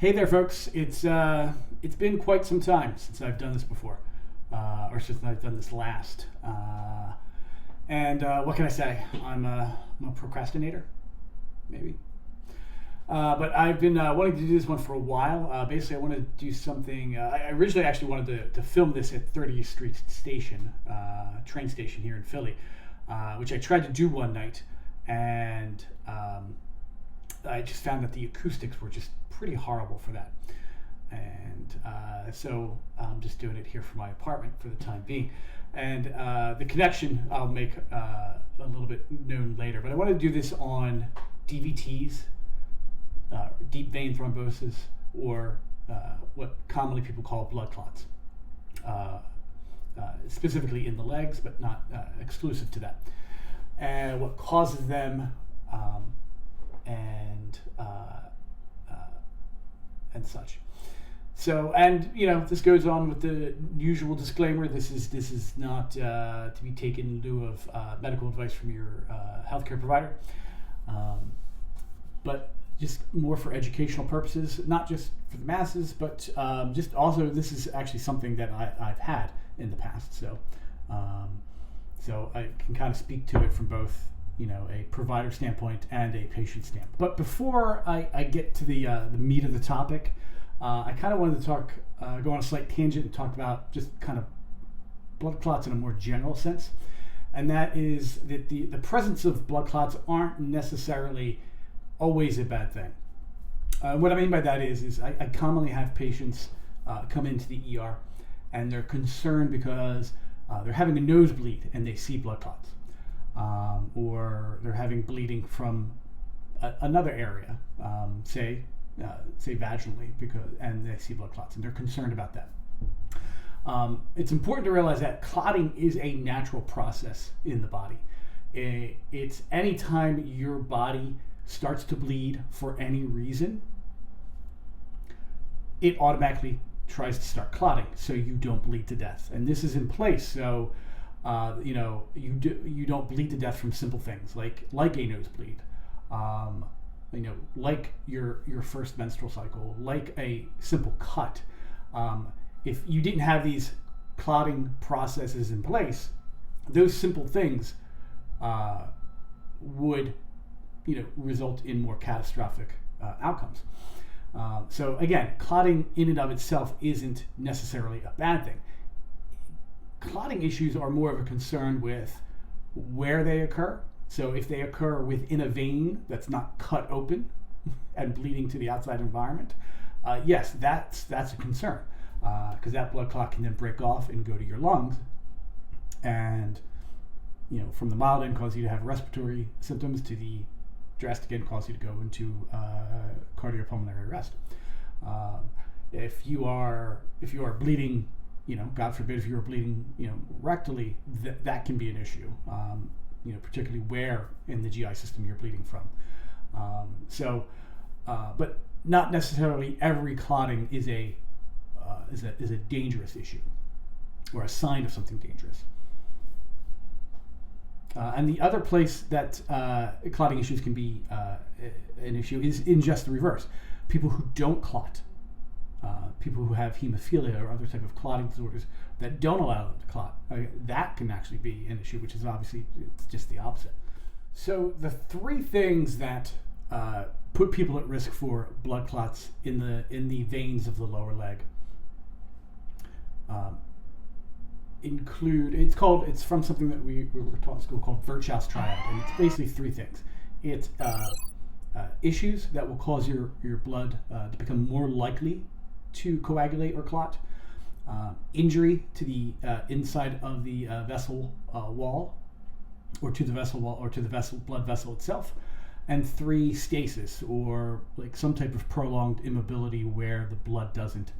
Hey there, folks. It's been quite some time since I've done this before, or since I've done this last. And what can I say? I'm a procrastinator, maybe. But I've been wanting to do this one for a while. Basically, I want to do something. I originally actually wanted to film this at 30th Street Station, train station here in Philly, which I tried to do one night, and I just found that the acoustics were just pretty horrible for that. And so I'm just doing it here from my apartment for the time being. And the connection I'll make a little bit known later. But I want to do this on DVTs, deep vein thrombosis, or what commonly people call blood clots. Specifically in the legs, but not exclusive to that. And what causes them, and such. So, and this goes on with the usual disclaimer. This is not to be taken in lieu of medical advice from your healthcare provider, but just more for educational purposes, not just for the masses, but just also this is actually something that I've had in the past. So, so I can kind of speak to it from both a provider standpoint and a patient standpoint. But before I get to the meat of the topic, I kind of wanted to talk, go on a slight tangent and talk about just kind of blood clots in a more general sense. And that is that the presence of blood clots aren't necessarily always a bad thing. What I mean by that is I commonly have patients come into the ER and they're concerned because they're having a nosebleed and they see blood clots. Or they're having bleeding from another area, say vaginally, and they see blood clots, and they're concerned about that. It's important to realize that clotting is a natural process in the body. It's anytime your body starts to bleed for any reason, it automatically tries to start clotting so you don't bleed to death. And this is in place so you don't bleed to death from simple things like a nosebleed, like your first menstrual cycle, like a simple cut. If you didn't have these clotting processes in place, those simple things would result in more catastrophic outcomes. So again, clotting in and of itself isn't necessarily a bad thing. Clotting issues are more of a concern with where they occur. So if they occur within a vein that's not cut open and bleeding to the outside environment, yes, that's a concern, because that blood clot can then break off and go to your lungs, and from the mild end cause you to have respiratory symptoms to the drastic end cause you to go into cardiopulmonary arrest. If you are bleeding, God forbid, if you are bleeding, rectally, that can be an issue. Particularly where in the GI system you're bleeding from. But not necessarily every clotting is a dangerous issue or a sign of something dangerous. And the other place that clotting issues can be an issue is in just the reverse. People who don't clot, people who have hemophilia or other type of clotting disorders that don't allow them to clot, that can actually be an issue, which is obviously it's just the opposite. So the three things that put people at risk for blood clots in the veins of the lower leg include, it's from something that we were taught in school called Virchow's triad, and it's basically three things. It's issues that will cause your blood to become more likely to coagulate or clot, injury to the inside of the vessel wall, or to the vessel wall or to the blood vessel itself. And 3, stasis, or like some type of prolonged immobility where the blood doesn't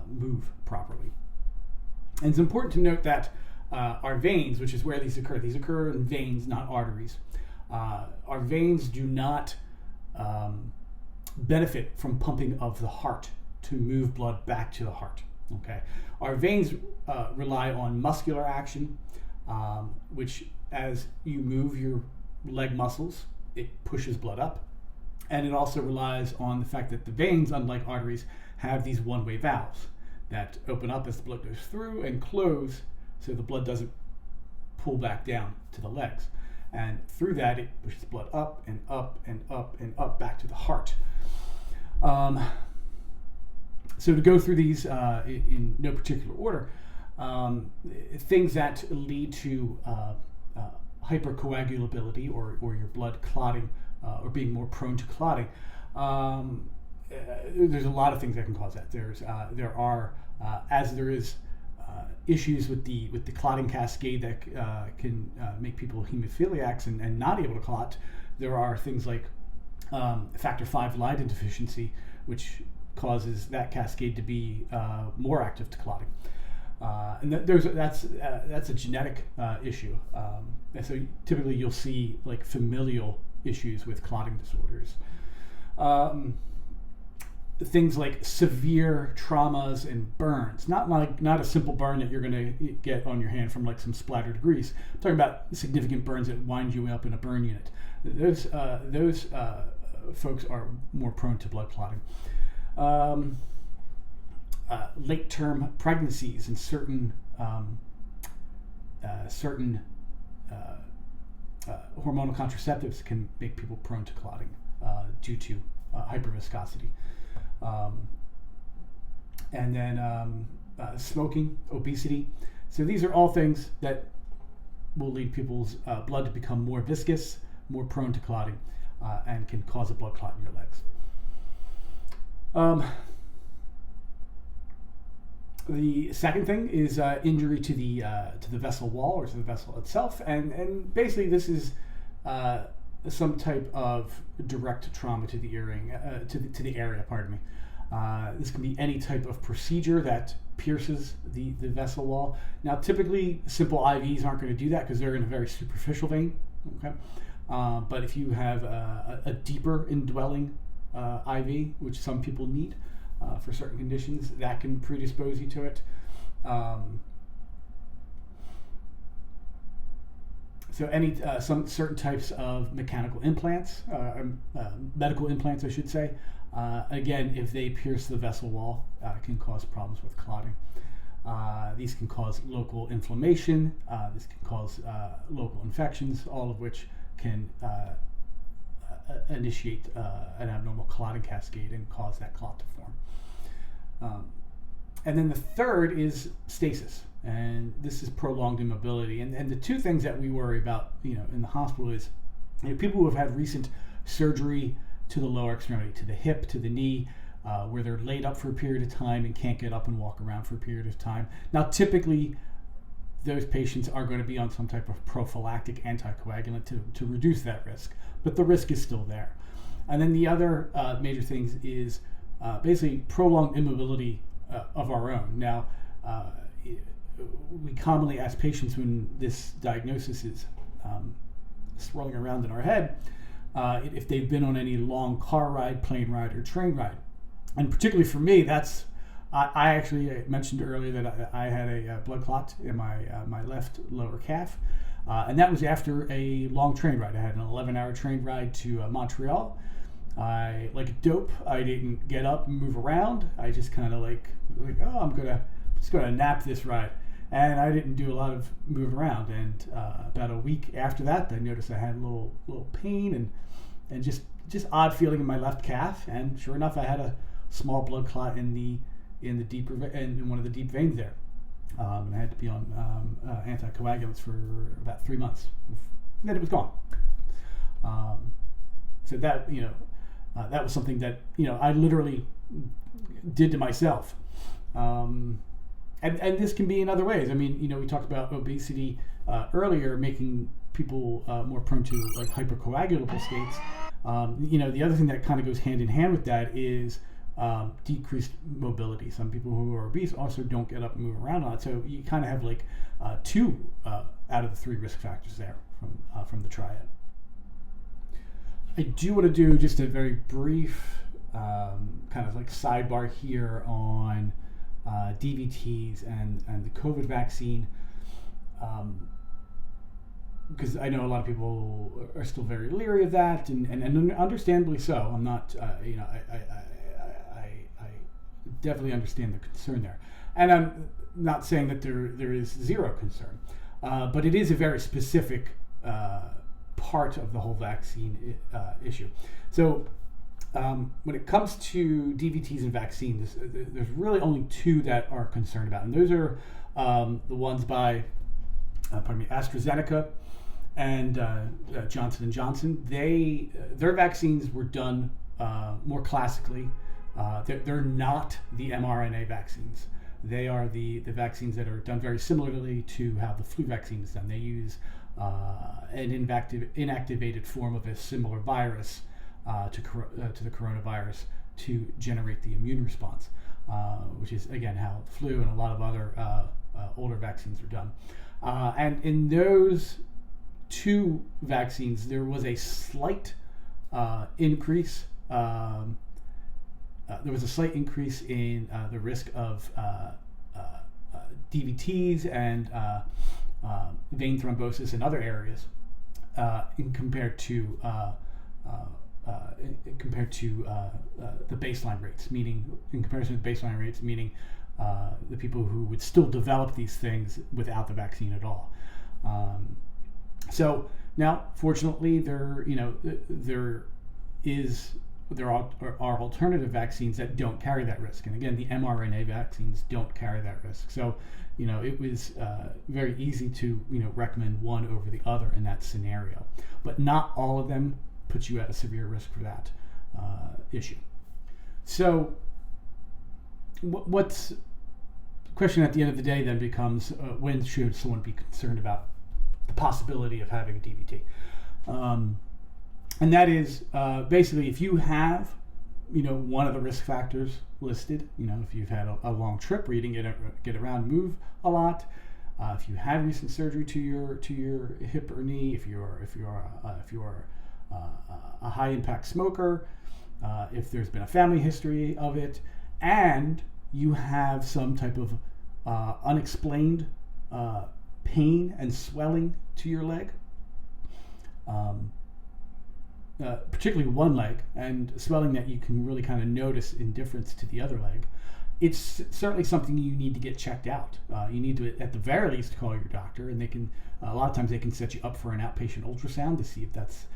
move properly. And it's important to note that our veins, which is where these occur in veins, not arteries. Our veins do not benefit from pumping of the heart to move blood back to the heart. Okay, our veins rely on muscular action, which as you move your leg muscles, it pushes blood up, and it also relies on the fact that the veins, unlike arteries, have these one-way valves that open up as the blood goes through and close so the blood doesn't pull back down to the legs. And through that, it pushes blood up and up and up and up back to the heart. So to go through these in no particular order, things that lead to hypercoagulability or your blood clotting or being more prone to clotting. There's a lot of things that can cause that. There are issues with the clotting cascade that can make people hemophiliacs and not able to clot. There are things like factor V Leiden deficiency, which causes that cascade to be more active to clotting. And that's a genetic issue. And so typically you'll see like familial issues with clotting disorders. Things like severe traumas and burns, not a simple burn that you're going to get on your hand from like some splattered grease. I'm talking about significant burns that wind you up in a burn unit. Those folks are more prone to blood clotting. Late-term pregnancies and certain hormonal contraceptives can make people prone to clotting due to hyperviscosity. And then smoking, obesity. So these are all things that will lead people's blood to become more viscous, more prone to clotting, and can cause a blood clot in your legs. The second thing is injury to the vessel wall or to the vessel itself, and basically this is some type of direct trauma to the earring, to the area. Pardon me. This can be any type of procedure that pierces the vessel wall. Now, typically, simple IVs aren't going to do that because they're in a very superficial vein. Okay, but if you have a deeper indwelling IV, which some people need for certain conditions, that can predispose you to it. So some certain types of mechanical implants, medical implants, I should say, again, if they pierce the vessel wall, can cause problems with clotting. These can cause local inflammation. This can cause local infections, all of which can initiate an abnormal clotting cascade and cause that clot to form. And then the third is stasis, and this is prolonged immobility. And the two things that we worry about, in the hospital is people who have had recent surgery to the lower extremity, to the hip, to the knee, where they're laid up for a period of time and can't get up and walk around for a period of time. Now, typically, those patients are going to be on some type of prophylactic anticoagulant to reduce that risk, but the risk is still there. And then the other major things is basically prolonged immobility of our own. Now, we commonly ask patients when this diagnosis is swirling around in our head, if they've been on any long car ride, plane ride, or train ride. And particularly for me, I actually mentioned earlier that I had a blood clot in my left lower calf, and that was after a long train ride. I had an 11-hour train ride to Montreal. Like a dope, I didn't get up and move around. I just kind of like, oh, I'm just gonna nap this ride, and I didn't do a lot of moving around. And about a week after that, I noticed I had a little pain and just odd feeling in my left calf. And sure enough, I had a small blood clot in one of the deep veins there, and I had to be on anticoagulants for about 3 months. And then it was gone. So that that was something that I literally did to myself, and this can be in other ways. I mean, we talked about obesity earlier, making people more prone to like hypercoagulable states. The other thing that kind of goes hand in hand with that is decreased mobility. Some people who are obese also don't get up and move around a lot. So you kind of have like 2 out of the 3 risk factors there from the triad. I do want to do just a very brief kind of like sidebar here on DVTs and the COVID vaccine, because I know a lot of people are still very leery of that, and understandably so. I'm not, I definitely understand the concern there, and I'm not saying that there is zero concern, but it is a very specific part of the whole vaccine issue. So when it comes to DVTs and vaccines, there's really only 2 that are concerned about, and those are the ones by AstraZeneca and Johnson & Johnson. Their vaccines were done more classically. They're not the mRNA vaccines. They are the vaccines that are done very similarly to how the flu vaccine is done. They use an inactivated form of a similar virus to the coronavirus to generate the immune response, which is, again, how the flu and a lot of other older vaccines are done. And in those 2 vaccines, there was a slight increase. There was a slight increase in the risk of DVTs and vein thrombosis in other areas compared to the baseline rates. Meaning, in comparison to the baseline rates, meaning the people who would still develop these things without the vaccine at all. So now, fortunately, there are alternative vaccines that don't carry that risk, and again, the mRNA vaccines don't carry that risk. So, it was very easy to recommend one over the other in that scenario, but not all of them put you at a severe risk for that issue. So, what's the question at the end of the day then becomes, when should someone be concerned about the possibility of having a DVT? And that is basically if you have, one of the risk factors listed, if you've had a long trip where you didn't get around, move a lot, if you had recent surgery to your hip or knee, if you're a high impact smoker, if there's been a family history of it, and you have some type of unexplained pain and swelling to your leg, particularly one leg, and swelling that you can really kind of notice in difference to the other leg, it's certainly something you need to get checked out. You need to, at the very least, call your doctor, and they can, a lot of times they can set you up for an outpatient ultrasound to see if that's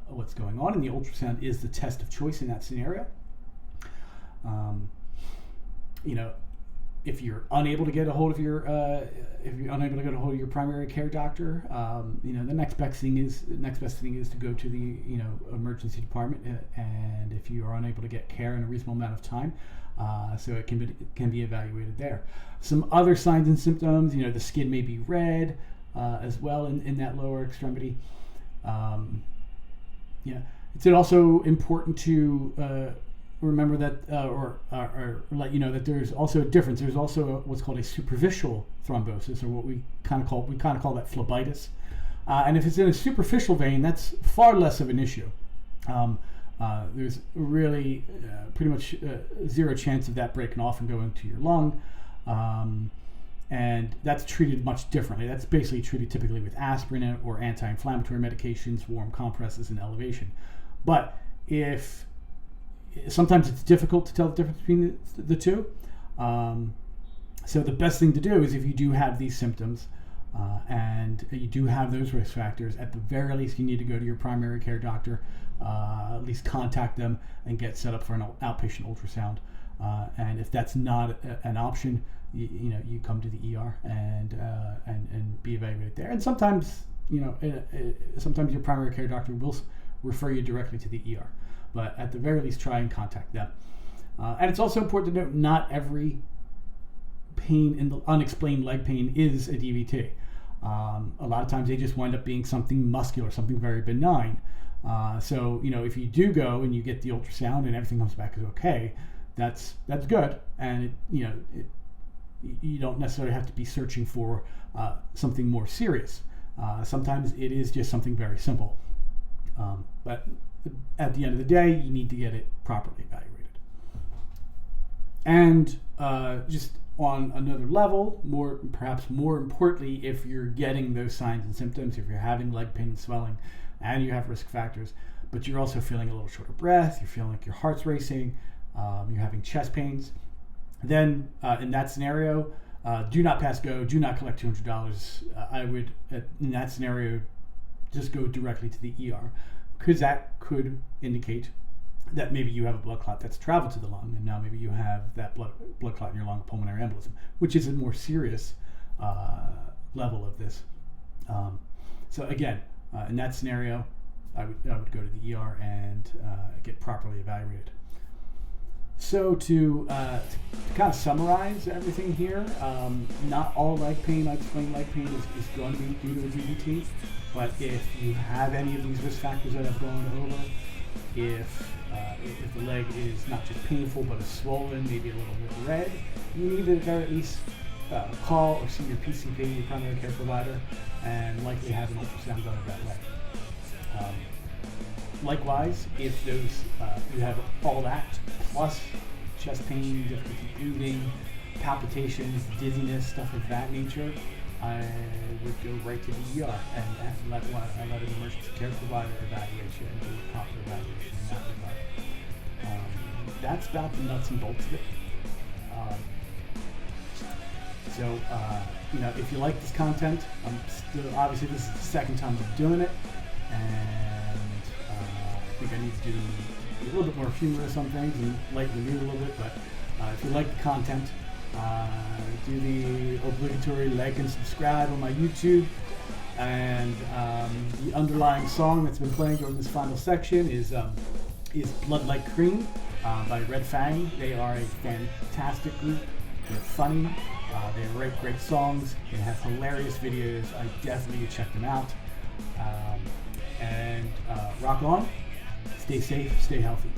what's going on, and the ultrasound is the test of choice in that scenario. If you're unable to get a hold of your primary care doctor, the next best thing is to go to the emergency department, and if you are unable to get care in a reasonable amount of time, so it can be evaluated there. Some other signs and symptoms, the skin may be red as well in that lower extremity. It's also important to remember that, or let you know that there's also a difference. There's also what's called a superficial thrombosis, or what we kind of call that phlebitis. And if it's in a superficial vein, that's far less of an issue. There's really pretty much zero chance of that breaking off and going to your lung. And that's treated much differently. That's basically treated typically with aspirin or anti-inflammatory medications, warm compresses, and elevation. But sometimes it's difficult to tell the difference between the two. So the best thing to do is, if you do have these symptoms and you do have those risk factors, at the very least you need to go to your primary care doctor, at least contact them and get set up for an outpatient ultrasound. And if that's not an option, you come to the ER and be evaluated there. And sometimes sometimes your primary care doctor will refer you directly to the ER. But at the very least, try and contact them. And it's also important to note, not every pain in the unexplained leg pain is a DVT. A lot of times they just wind up being something muscular, something very benign. So if you do go and you get the ultrasound and everything comes back as okay, that's good, and you don't necessarily have to be searching for something more serious. Sometimes it is just something very simple, but at the end of the day, you need to get it properly evaluated. And just on another level, perhaps more importantly, if you're getting those signs and symptoms, if you're having leg pain and swelling, and you have risk factors, but you're also feeling a little short of breath, you're feeling like your heart's racing, you're having chest pains, then in that scenario, do not pass go, do not collect $200. I would, in that scenario, just go directly to the ER, because that could indicate that maybe you have a blood clot that's traveled to the lung, and now maybe you have that blood clot in your lung, pulmonary embolism, which is a more serious level of this. So again, in that scenario, I would go to the ER and get properly evaluated. So to kind of summarize everything here, not all leg pain, unexplained leg pain is going to be due to a DVT, but if you have any of these risk factors that I've gone over, if the leg is not just painful but is swollen, maybe a little bit red, you need to at the very least call or see your PCP, your primary care provider, and likely have an ultrasound done of that leg. Likewise, if you have all that plus chest pain, difficulty breathing, palpitations, dizziness, stuff of that nature, I would go right to the ER and let an emergency care provider evaluate you and do a proper evaluation in that regard. That's about the nuts and bolts of it. So if you like this content, obviously this is the second time I'm doing it, and I think I need to do a little bit more humorous on things and lighten the mood a little bit, but if you like the content, do the obligatory like and subscribe on my YouTube. And the underlying song that's been playing during this final section is Blood Like Cream by Red Fang. They are a fantastic group. They're funny. They write great songs. They have hilarious videos. I definitely check them out. And rock on. Stay safe. Stay healthy.